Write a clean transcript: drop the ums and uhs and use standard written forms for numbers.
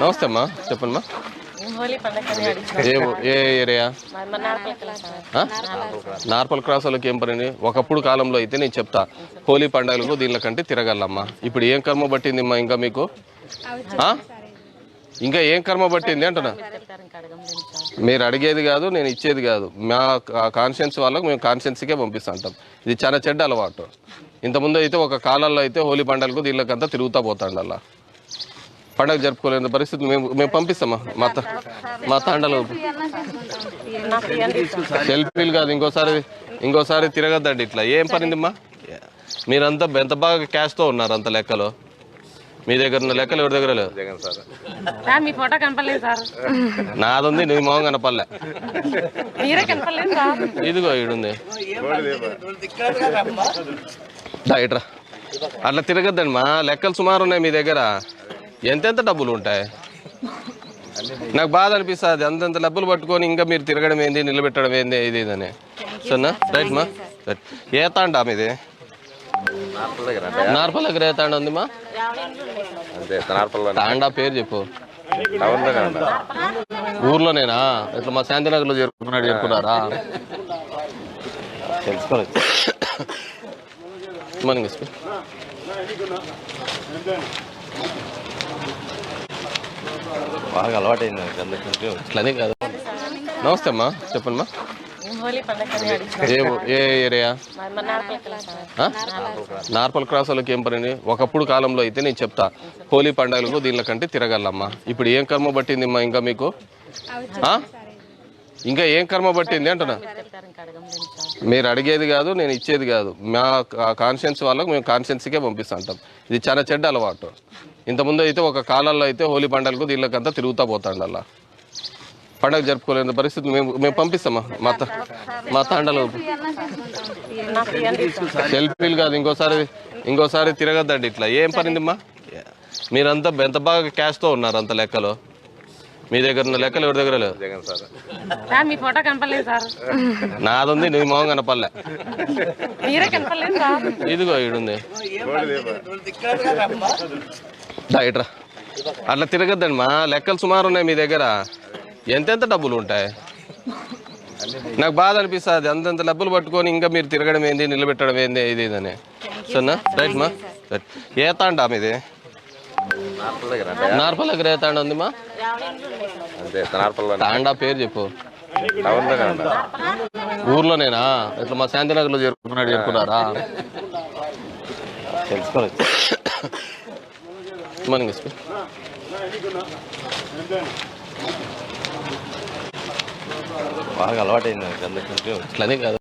నమస్తే అమ్మా, చెప్పండి అమ్మా. ఏ ఏరియా? నార్పల్ క్రాస్ వాళ్ళకి ఏం పని? ఒకప్పుడు కాలంలో అయితే నేను చెప్తా, హోలీ పండుగలకు దీనిల కంటే తిరగలమ్మా. ఇప్పుడు ఏం కర్మ పట్టింది అమ్మా ఇంకా మీకు? ఇంకా ఏం కర్మ పట్టింది అంటున్నా? మీరు అడిగేది కాదు, నేను ఇచ్చేది కాదు. మా కాన్షియన్స్ వాళ్ళకు మేము కాన్షియన్స్కే పంపిస్తుంటాం. ఇది చాలా చెడ్డ అలవాటు. ఇంతకుముందు అయితే ఒక కాలంలో అయితే హోలీ పండుగలకు దీనికంతా తిరుగుతూ పోతాండి. అలా పండుగ జరుపుకోలేని పరిస్థితి మేము పంపిస్తామా. మా తాండలో సెల్ఫీలు కాదు, ఇంకోసారి తిరగద్దండి ఇట్లా. ఏం పనిందమ్మా? మీరంతా ఎంత బాగా క్యాష్తో ఉన్నారు అంత లెక్కలో. మీ దగ్గర ఉన్న లెక్కలు ఎవరి దగ్గర లేవు. మీ ఫోటో కనపడలేదు సార్. నాదుంది, నీ మొహం కనపడలే. ఇదిగో ఈడుంది. ఇట్రా అట్లా తిరగద్దండి మా. లెక్కలు సుమారు ఉన్నాయి మీ దగ్గర. ఎంతెంత డబ్బులు ఉంటాయి? నాకు బాధ అనిపిస్తుంది. అంతంత డబ్బులు పట్టుకొని ఇంకా మీరు తిరగడం ఏంది, నిలబెట్టడం ఏంది, ఇది ఇదని. సరేనా? రైట్ మా. రైట్. ఏ తాండా మీది? నార్పల్ దగ్గర ఏ తాండా ఉంది మా? తాండా పేరు చెప్పు. ఊర్లోనేనా? ఇట్లా మా శాంతినగర్లో చేరుకున్నారా? తెలుసుకోవచ్చు. మార్నింగ్ బాగా అలవాటైంది అట్లనే కాదు. నమస్తే అమ్మా, చెప్పండి అమ్మా. ఏ ఏరియా? నార్పల్ క్రాస్ వాళ్ళకి ఏం పని? ఒకప్పుడు కాలంలో అయితే నేను చెప్తా, హోలీ పండుగలకు దీనిల కంటే తిరగలమ్మా. ఇప్పుడు ఏం కర్మ పట్టింది అమ్మా ఇంకా మీకు? ఇంకా ఏం కర్మ పట్టింది అంటున్నా? మీరు అడిగేది కాదు, నేను ఇచ్చేది కాదు. మా కాన్షియన్స్ వాళ్ళకు మేము కాన్షియన్స్కే పంపిస్తుంటాం. ఇది చాలా చెడ్డ అలవాటు. ఇంతకుముందు అయితే ఒక కాలంలో అయితే హోలీ పండుగలకు దీనికంతా తిరుగుతూ పోతాండి. అలా పండుగ జరుపుకోలేని పరిస్థితి మేము పంపిస్తామా. మా తాండలో సెల్ఫీలు కాదు, ఇంకోసారి తిరగద్దండి ఇట్లా. ఏం పనిందమ్మా? మీరంతా ఎంత బాగా క్యాష్తో ఉన్నారు అంత లెక్కలో. మీ దగ్గర ఉన్న లెక్కలు ఎవరి దగ్గర లేవు. మీ ఫోటో కనపడలేదు సార్. నాదుంది, నీ మొహం కనపడలే. ఇదిగో ఈడుంది. ఇట్రా అట్లా తిరగద్దండి మా. లెక్కలు సుమారు ఉన్నాయి మీ దగ్గర. ఎంతెంత డబ్బులు ఉంటాయి? నాకు బాధ అనిపిస్తుంది. అంతంత డబ్బులు పట్టుకొని ఇంకా మీరు తిరగడం ఏంది, నిలబెట్టడం ఏంది, ఇది ఇదని. సరేనా? రైట్ మా. రైట్. ఏ తాండా మీది? నార్పల్ దగ్గర ఏ తాండా ఉంది మా? తాండా పేరు చెప్పు. ఊర్లోనేనా? ఇట్లా మా శాంతినగర్లో చేరుకున్నారా? తెలుసుకోవచ్చు. మార్నింగ్ బాగా అలవాటైంది అట్లనే కాదు.